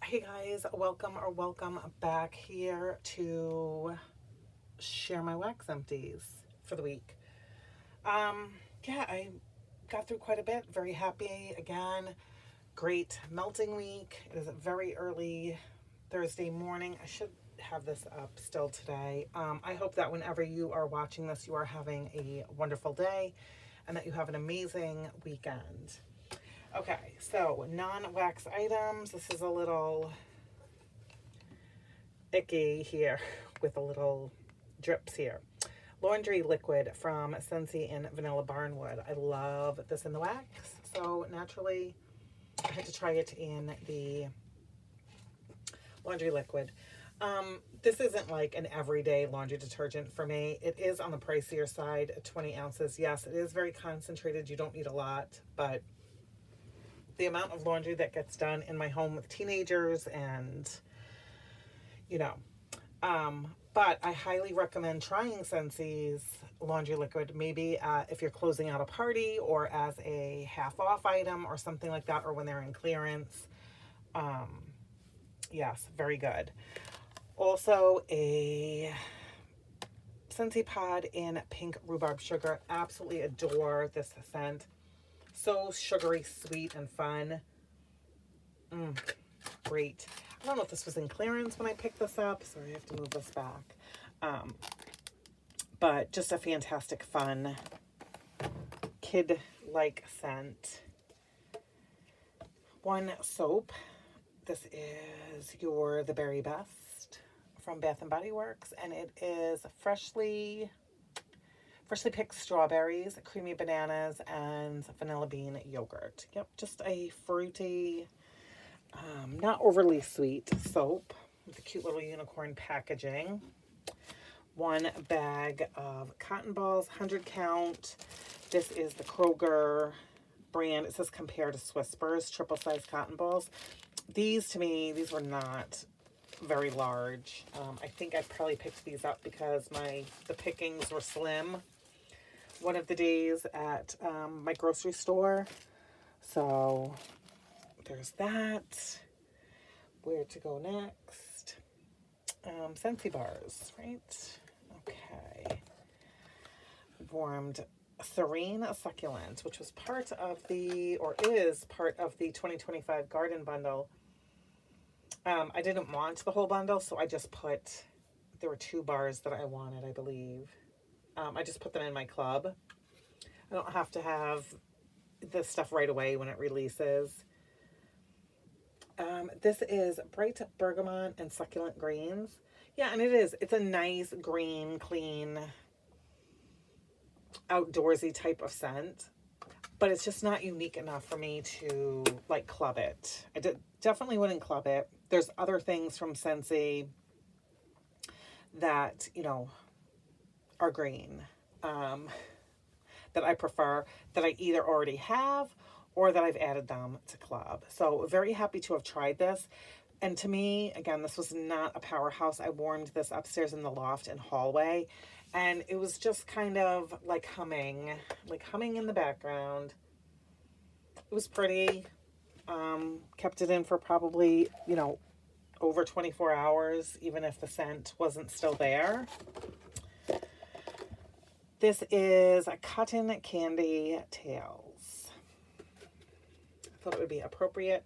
Hey guys, welcome back here to share my wax empties for the week. Yeah, I got through quite a bit. Very happy again. Great melting week. It is a very early Thursday morning. I should have this up still today. I hope that whenever you are watching this, you are having a wonderful day and that you have an amazing weekend. Okay, so non-wax items. This is a little icky here with a little drips here. Laundry liquid from Scentsy and Vanilla Barnwood. I love this in the wax, so naturally I had to try it in the laundry liquid. This isn't like an everyday laundry detergent for me. It is on the pricier side, 20 ounces. Yes, it is very concentrated. You don't need a lot, but the amount of laundry that gets done in my home with teenagers and, you know, but I highly recommend trying Scentsy's laundry liquid, maybe if you're closing out a party or as a half off item or something like that, or when they're in clearance. Yes, very good. Also a Scentsy pod in pink rhubarb sugar. Absolutely adore this scent. So sugary, sweet, and fun. Great. I don't know if this was in clearance when I picked this up. Sorry, I have to move this back. But just a fantastic, fun, kid-like scent. One soap. This is The Berry Best from Bath & Body Works, and it is freshly picked strawberries, creamy bananas, and vanilla bean yogurt. Yep, just a fruity, not overly sweet soap with a cute little unicorn packaging. One bag of cotton balls, 100 count. This is the Kroger brand. It says compare to Swisspers, triple size cotton balls. These, to me, these were not very large. I think I probably picked these up because the pickings were slim one of the days at my grocery store. So there's that. Where to go next? Scentsy bars, right? Okay. Warmed Serene Succulent, which was part of is part of the 2025 garden bundle. I didn't want the whole bundle, so I just there were 2 bars that I wanted, I believe. I just put them in my club. I don't have to have this stuff right away when it releases. This is Bright Bergamot and Succulent Greens. Yeah, and it's a nice, green, clean, outdoorsy type of scent. But it's just not unique enough for me to, like, club it. I definitely wouldn't club it. There's other things from Scentsy that, are green. That I prefer, that I either already have or that I've added them to club. So very happy to have tried this. And to me, again, this was not a powerhouse. I warmed this upstairs in the loft and hallway, and it was just kind of like humming in the background. It was pretty. Kept it in for probably, over 24 hours, even if the scent wasn't still there. This is a Cotton Candy Tails. I thought it would be appropriate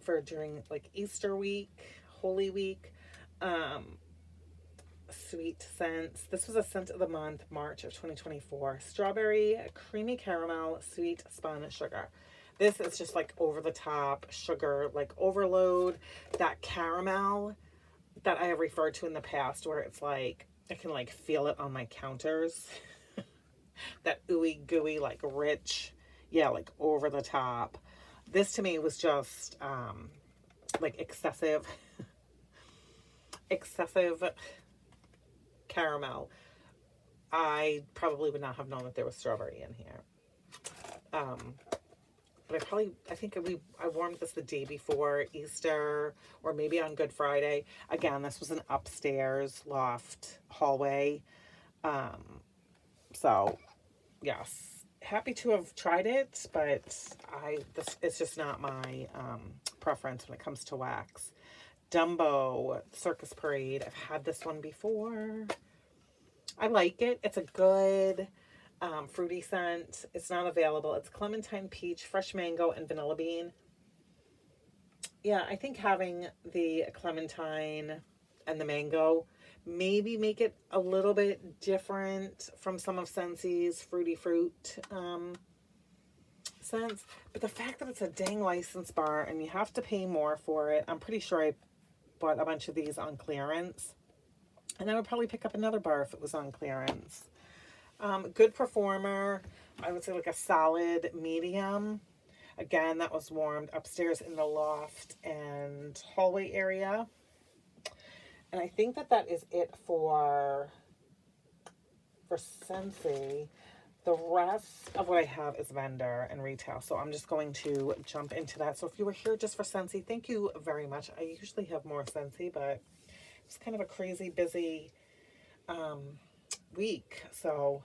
for during like Easter week, Holy Week. Sweet scents. This was a scent of the month, March of 2024. Strawberry, creamy caramel, sweet spun sugar. This is just like over the top sugar, like overload. That caramel that I have referred to in the past, where it's like, I can like feel it on my counters. That ooey gooey, like rich, yeah, like over the top. This to me was just like excessive caramel. I probably would not have known that there was strawberry in here. But I think I warmed this the day before Easter, or maybe on Good Friday. Again, this was an upstairs loft hallway. So yes, happy to have tried it, but it's just not my preference when it comes to wax. Dumbo Circus Parade. I've had this one before. I like it. It's a good fruity scent. It's not available. It's clementine, peach, fresh mango, and vanilla bean. Yeah, I think having the clementine and the mango maybe make it a little bit different from some of Scentsy's fruity fruit scents. But the fact that it's a dang license bar and you have to pay more for it, I'm pretty sure I bought a bunch of these on clearance. And I would probably pick up another bar if it was on clearance. Good performer. I would say like a solid medium. Again, that was warmed upstairs in the loft and hallway area. And I think that that is it for Scentsy. The rest of what I have is vendor and retail. So I'm just going to jump into that. So if you were here just for Scentsy, thank you very much. I usually have more Scentsy, but it's kind of a crazy busy week. So,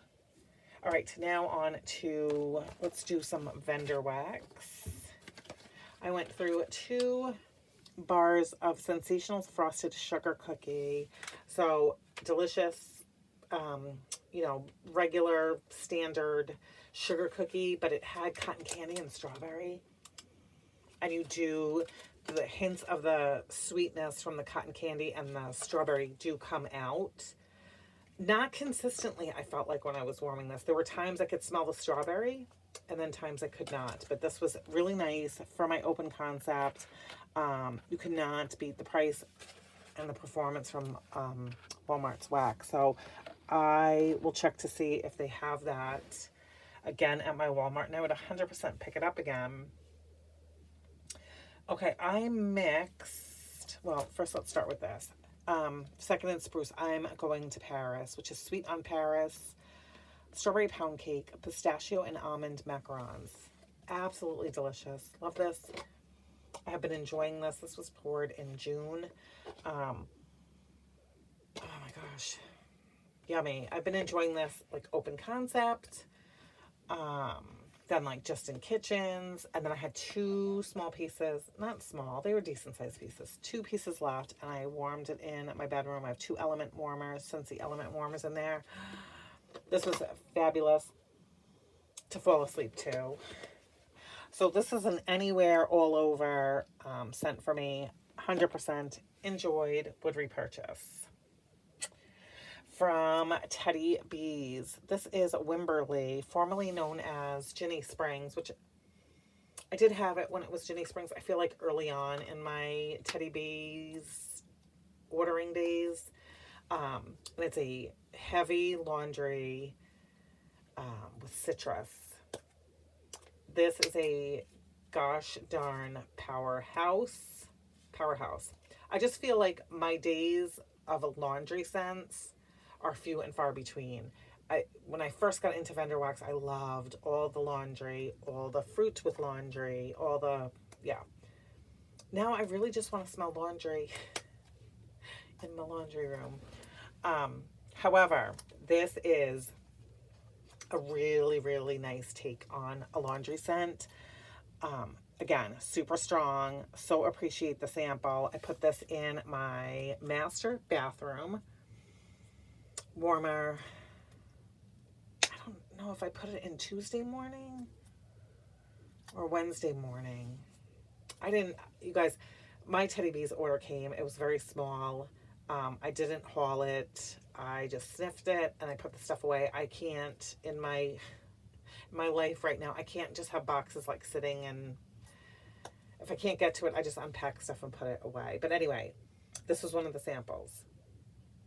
all right, now on to, let's do some vendor wax. I went through 2 bars of Sensational Frosted Sugar Cookie. So delicious, you know, regular standard sugar cookie, but it had cotton candy and strawberry. And you do, the hints of the sweetness from the cotton candy and the strawberry do come out. Not consistently, I felt like when I was warming this. There were times I could smell the strawberry and then times I could not. But this was really nice for my open concept. You could not beat the price and the performance from Walmart's wax. So I will check to see if they have that again at my Walmart. And I would 100% pick it up again. Okay, I mixed, well, first let's start with this. Second in Spruce, I'm going to Paris, which is Sweet on Paris, strawberry pound cake, pistachio and almond macarons. Absolutely delicious. Love this. I have been enjoying this. This was poured in June. Oh my gosh. Yummy. I've been enjoying this like open concept. Then like just in kitchens. And then I had 2 small pieces. Not small. They were decent sized pieces. 2 pieces left. And I warmed it in my bedroom. I have 2 element warmers. Scentsy element warmers in there. This was fabulous to fall asleep to. So this is an anywhere, all over scent for me. 100% enjoyed, would repurchase. From Teddy Bees, this is Wimberley, formerly known as Ginny Springs, which I did have it when it was Ginny Springs. I feel like early on in my Teddy Bees ordering days. And it's a heavy laundry with citrus. This is a gosh darn powerhouse. I just feel like my days of laundry scents are few and far between. When I first got into vendor wax, I loved all the laundry, all the fruit with laundry, all the, yeah. Now I really just want to smell laundry in my laundry room. However, this is a really, really nice take on a laundry scent. Again, super strong. So appreciate the sample. I put this in my master bathroom warmer. I don't know if I put it in Tuesday morning or Wednesday morning. I didn't, you guys, my Teddy Bees order came. It was very small. I didn't haul it. I just sniffed it and I put the stuff away. I can't, in my life right now, I can't just have boxes like sitting, and if I can't get to it, I just unpack stuff and put it away. But anyway, this was one of the samples.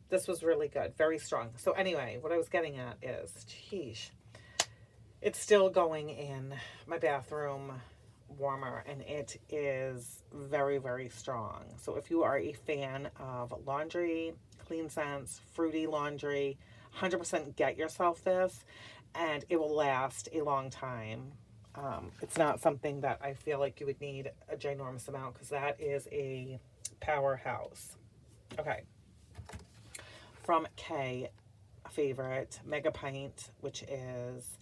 This was really good, very strong. So anyway, what I was getting at is, geez, it's still going in my bathroom warmer, and it is very, very strong. So if you are a fan of laundry, clean scents, fruity laundry, 100% get yourself this, and it will last a long time. It's not something that I feel like you would need a ginormous amount, because that is a powerhouse. Okay. From Kay, a favorite, Mega Pint, which is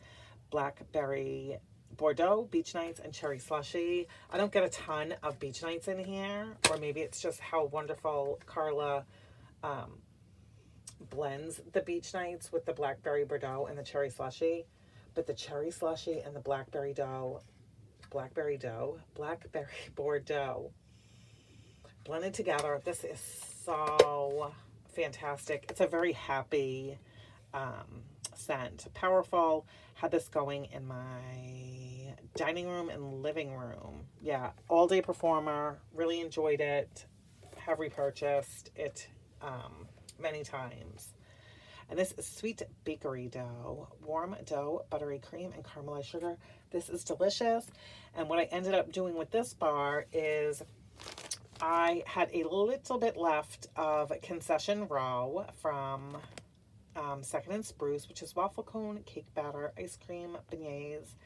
Blackberry Bordeaux, Beach Nights, and Cherry Slushy. I don't get a ton of Beach Nights in here, or maybe it's just how wonderful Carla blends the Beach Nights with the Blackberry Bordeaux and the Cherry Slushy. But the Cherry Slushy and the Blackberry Bordeaux blended together. This is so fantastic. It's a very happy scent. Powerful. Had this going in my dining room and living room. Yeah, all day performer. Really enjoyed it. Have repurchased it many times. And this is Sweet Bakery Dough. Warm dough, buttery cream, and caramelized sugar. This is delicious. And what I ended up doing with this bar is I had a little bit left of Concession Row from Second and Spruce, which is waffle cone, cake batter, ice cream, beignets,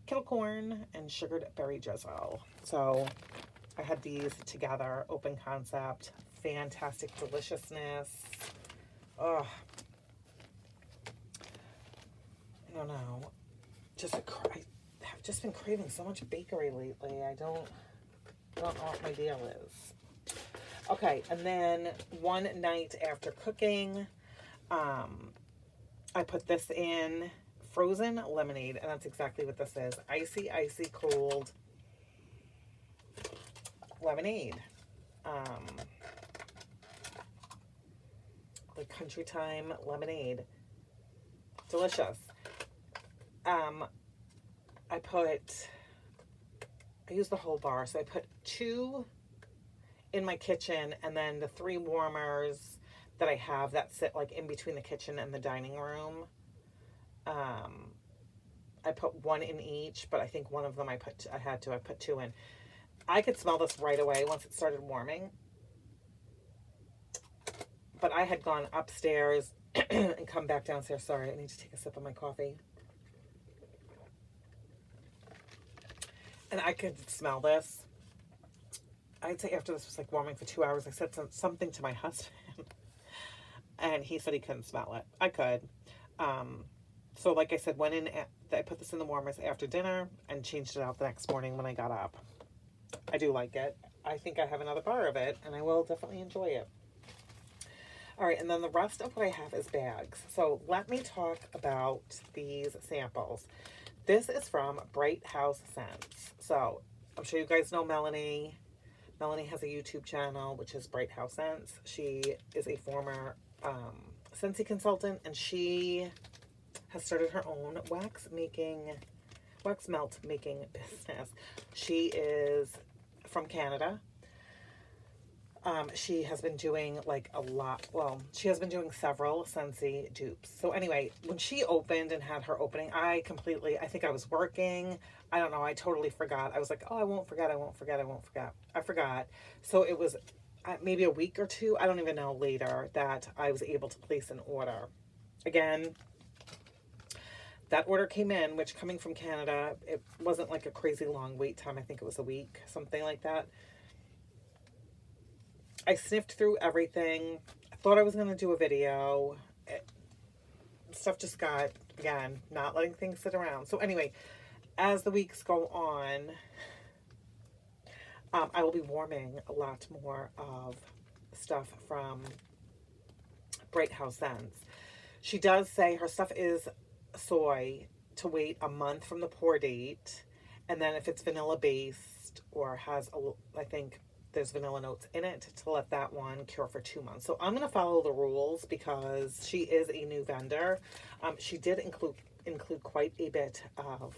kettle corn, and sugared berry drizzle. So I had these together, open concept, fantastic deliciousness. Oh, I don't know. I have just been craving so much bakery lately. I don't know what my deal is. Okay, and then one night after cooking, I put this in frozen lemonade, and that's exactly what this is. Icy, icy cold lemonade. The Country Time lemonade. Delicious. I used the whole bar, so I put 2 in my kitchen, and then the 3 warmers that I have that sit like in between the kitchen and the dining room. I put 1 in each, but I think one of them I put 2 in. I could smell this right away once it started warming. But I had gone upstairs and come back downstairs. Sorry, I need to take a sip of my coffee. And I could smell this. I'd say after this was like warming for 2 hours, I said something to my husband. And he said he couldn't smell it. I could. So like I said, I put this in the warmers after dinner and changed it out the next morning when I got up. I do like it. I think I have another bar of it, and I will definitely enjoy it. All right, and then the rest of what I have is bags. So let me talk about these samples. This is from Bright House Scents. So I'm sure you guys know Melanie. Melanie has a YouTube channel, which is Bright House Scents. She is a former Scentsy consultant, and she has started her own wax melt making business. She is from Canada. She has been doing like a lot. Well, she has been doing several Scentsy dupes. So anyway, when she opened and had her opening, I think I was working. I don't know. I totally forgot. I was like, oh, I won't forget. I forgot. So it was maybe a week or 2. I don't even know later that I was able to place an order. Again, that order came in, which coming from Canada, it wasn't like a crazy long wait time. I think it was a week, something like that. I sniffed through everything. I thought I was going to do a video. Stuff just got, again, not letting things sit around. So anyway, as the weeks go on, I will be warming a lot more of stuff from Bright House Scents. She does say her stuff is soy to wait a month from the pour date. And then if it's vanilla based or has, I think there's vanilla notes in it, to let that one cure for 2 months. So I'm going to follow the rules because she is a new vendor. She did include quite a bit of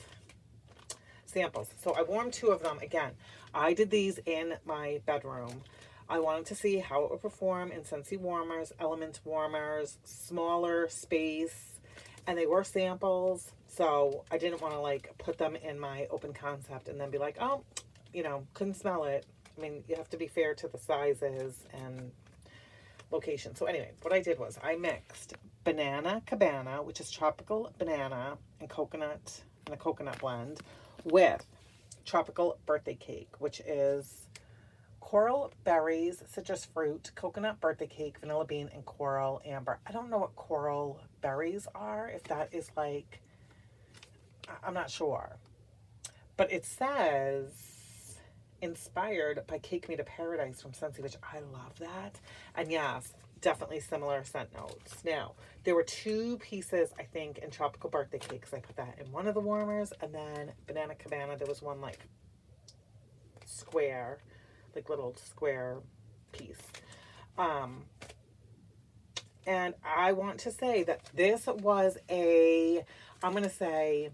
samples. So I warmed 2 of them. Again, I did these in my bedroom. I wanted to see how it would perform in Scentsy warmers, element warmers, smaller space, and they were samples. So I didn't want to like put them in my open concept and then be like, oh, couldn't smell it. I mean, you have to be fair to the sizes and location. So anyway, what I did was I mixed Banana Cabana, which is tropical banana and coconut, in a coconut blend, with Tropical Birthday Cake, which is coral berries, citrus fruit, coconut birthday cake, vanilla bean, and coral amber. I don't know what coral berries are, if that is like I'm not sure. But it says inspired by Cake Me to Paradise from Scentsy, which I love that. And yes, definitely similar scent notes. Now, there were two pieces, I think, in Tropical Birthday Cakes. I put that in one of the warmers, and then Banana Cabana, there was one like square, like little square piece. And I want to say that this was I'm going to say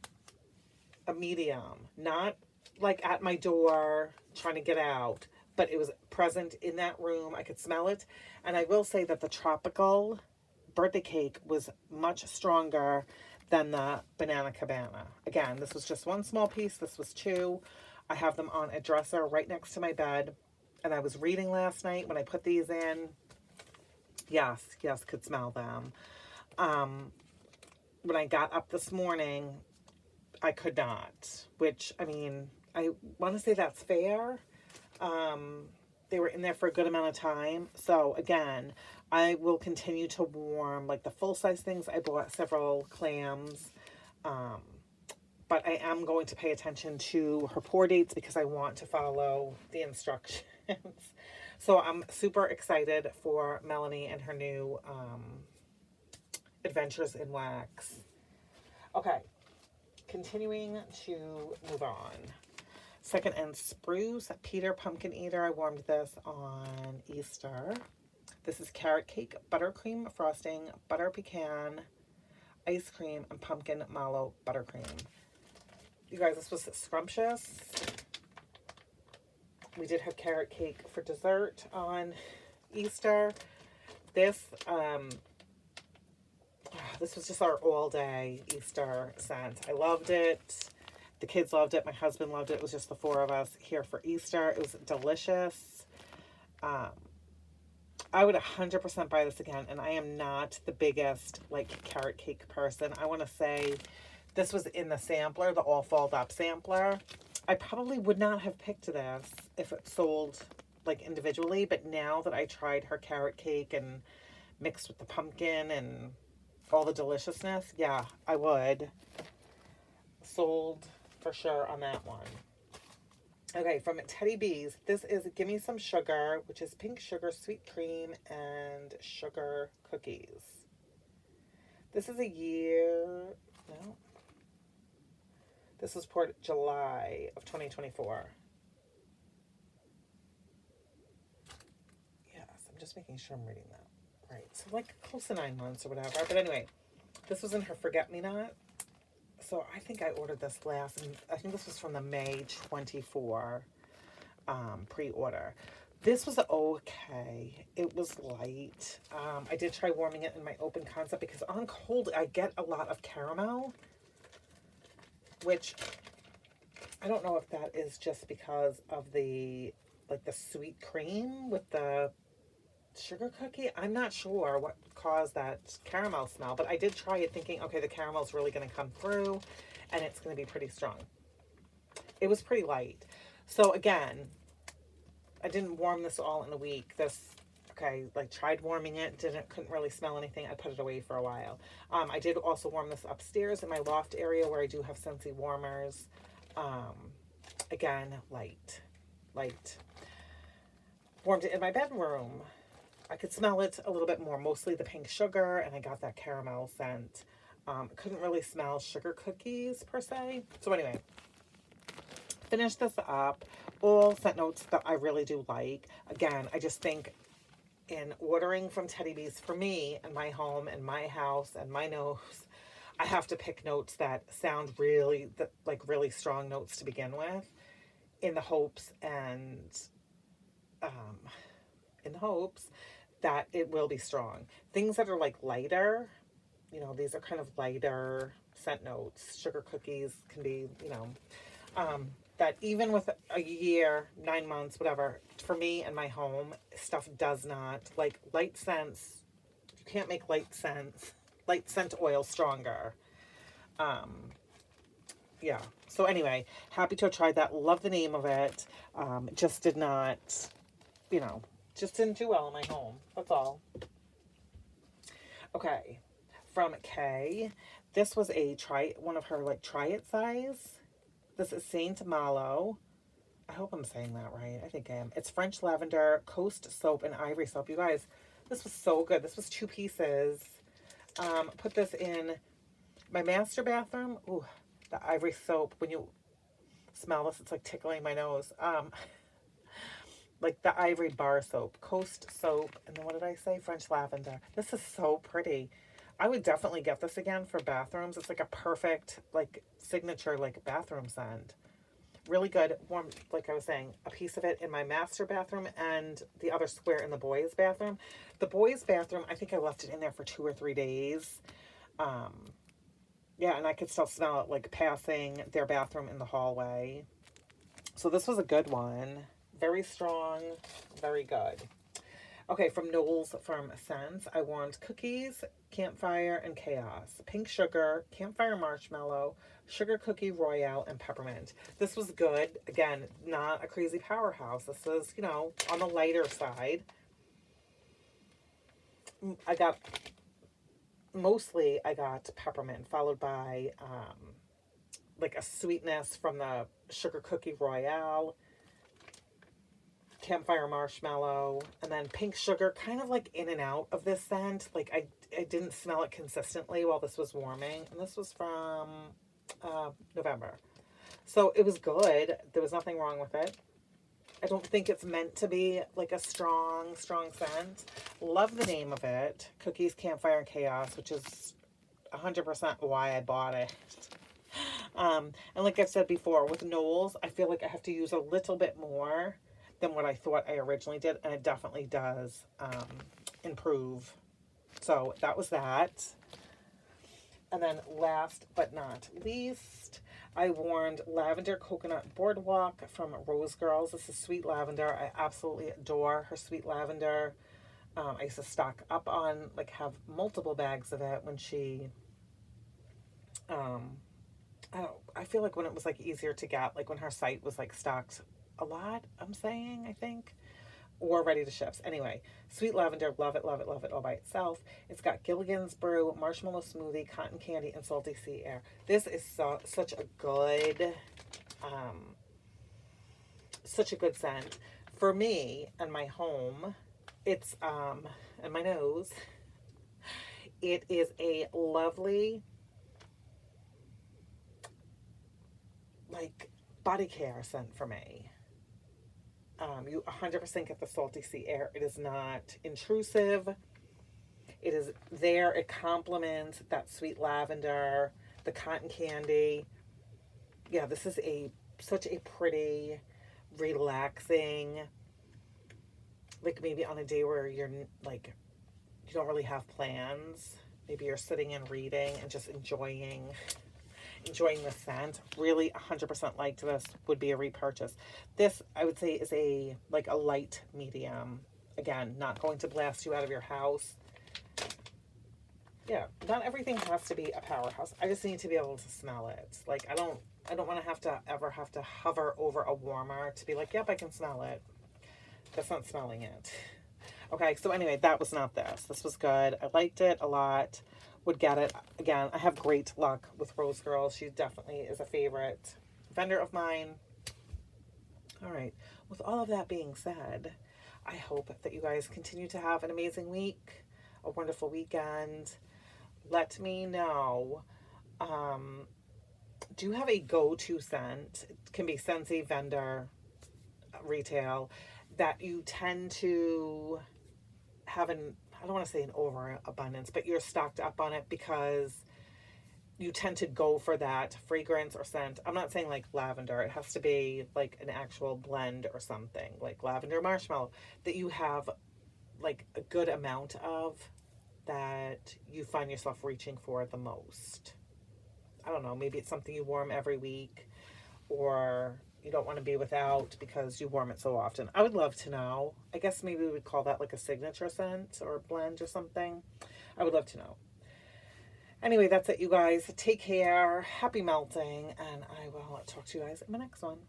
a medium, not like at my door trying to get out, but it was present in that room. I could smell it. And I will say that the Tropical Birthday Cake was much stronger than the Banana Cabana. Again, this was just one small piece. This was two. I have them on a dresser right next to my bed. And I was reading last night when I put these in. Yes, could smell them. When I got up this morning, I could not, which, I mean, I want to say that's fair. They were in there for a good amount of time. So again, I will continue to warm like the full-size things. I bought several clams. But I am going to pay attention to her pour dates because I want to follow the instructions. So I'm super excited for Melanie and her new Adventures in Wax. Okay, continuing to move on. Second and Spruce Peter Pumpkin Eater. I warmed this on Easter. This is carrot cake, buttercream frosting, butter pecan, ice cream, and pumpkin mallow buttercream. You guys, this was scrumptious. We did have carrot cake for dessert on Easter. This was just our all-day Easter scent. I loved it. The kids loved it. My husband loved it. It was just the four of us here for Easter. It was delicious. I would 100% buy this again, and I am not the biggest, like, carrot cake person. I want to say this was in the sampler, the all fold up sampler. I probably would not have picked this if it sold like individually, but now that I tried her carrot cake and mixed with the pumpkin and all the deliciousness, yeah, I would. Sold for sure on that one. Okay, from Teddy B's, this is Gimme Some Sugar, which is pink sugar, sweet cream, and sugar cookies. This is this was poured July of 2024. Yes, I'm just making sure I'm reading that right. So like close to 9 months or whatever. But anyway, this was in her Forget Me Not. So I think I ordered this last, and I think this was from the May 24 pre-order. This was okay. It was light. I did try warming it in my open concept because on cold I get a lot of caramel, which I don't know if that is just because of the sweet cream with the sugar cookie. I'm not sure what caused that caramel smell, but I did try it thinking, okay, the caramel's really going to come through and it's going to be pretty strong. It was pretty light. So again, I didn't warm this all in a week. Tried warming it, couldn't really smell anything. I put it away for a while. I did also warm this upstairs in my loft area where I do have Scentsy warmers. Again, light. Warmed it in my bedroom. I could smell it a little bit more, mostly the pink sugar, and I got that caramel scent. Couldn't really smell sugar cookies per se. So anyway, finished this up. All scent notes that I really do like. Again, I just think in ordering from Teddy B's for me and my home and my house and my nose, I have to pick notes that sound really strong notes to begin with, in the hopes that it will be strong. Things that are like lighter, these are kind of lighter scent notes. Sugar cookies can be, that even with a year, 9 months, whatever, for me and my home, stuff does not, like light scents, you can't make light scent oil stronger. Yeah. So anyway, happy to have tried that. Love the name of it. Just did not, just didn't do well in my home. That's all. Okay. From Kay, This was one of her like try it size. This is Saint Malo. I hope I'm saying that right. I think I am. It's French lavender, coast soap, and ivory soap. You guys, this was so good. This was 2 pieces. Put this in my master bathroom. Ooh, the ivory soap. When you smell this, it's like tickling my nose. Like the ivory bar soap, coast soap, and then what did I say? French lavender. This is so pretty. I would definitely get this again for bathrooms. It's like a perfect, like, signature, like, bathroom scent. Really good. Warm, like I was saying, a piece of it in my master bathroom and the other square in the boys' bathroom. The boys' bathroom, I think I left it in there for 2 or 3 days. Yeah, and I could still smell it, like, passing their bathroom in the hallway. So this was a good one. Very strong, very good. Okay, from Knowles from Scents, I want cookies, campfire, and chaos. Pink sugar, campfire marshmallow, sugar cookie royale, and peppermint. This was good. Again, not a crazy powerhouse. This was, you know, on the lighter side. I got peppermint, followed by like a sweetness from the sugar cookie royale, campfire marshmallow, and then pink sugar, kind of like in and out of this scent. Like I didn't smell it consistently while this was warming, and this was from November. So it was good. There was nothing wrong with it. I don't think it's meant to be like a strong scent. Love the name of it, Cookies, Campfire, and Chaos, which is 100% why I bought it. And like I've said before, with Knowles, I feel like I have to use a little bit more than what I thought I originally did, and it definitely does improve. So that was that. And then last but not least, I warned Lavender Coconut Boardwalk from Rose Girls. This is sweet lavender. I absolutely adore her sweet lavender. I used to stock up on, like, have multiple bags of it when she, I feel like when it was like easier to get, like when her site was like stocked a lot, I think, or ready to ship. Anyway, sweet lavender, love it all by itself. It's got Gilligan's Brew, marshmallow smoothie, cotton candy, and salty sea air. This is such a good, scent. For me and my home, it's, and my nose, it is a lovely, like, body care scent for me. You 100% get the salty sea air. It is not intrusive. It is there. It complements that sweet lavender, the cotton candy. Yeah, this is such a pretty, relaxing, like maybe on a day where you're like, you don't really have plans. Maybe you're sitting and reading and just enjoying the scent. Really 100% liked this. Would be a repurchase. This, I would say, is a light medium. Again, not going to blast you out of your house. Yeah, not everything has to be a powerhouse. I just need to be able to smell it. Like, I don't want to ever have to hover over a warmer to be like, yep, I can smell it. That's not smelling it. Okay, so anyway, that was not this. This was good. I liked it a lot. Would get it. Again, I have great luck with Rose Girls. She definitely is a favorite vendor of mine. All right. With all of that being said, I hope that you guys continue to have an amazing week, a wonderful weekend. Let me know. Do you have a go-to scent? It can be Scentsy-Vendor-Retail that you tend to have I don't want to say an overabundance, but you're stocked up on it because you tend to go for that fragrance or scent. I'm not saying like lavender. It has to be like an actual blend or something, like lavender marshmallow, that you have like a good amount of that you find yourself reaching for the most. I don't know, maybe it's something you warm every week, or you don't want to be without because you warm it so often. I would love to know. I guess maybe we would call that like a signature scent or a blend or something. I would love to know. Anyway, that's it, you guys. Take care. Happy melting. And I will talk to you guys in my next one.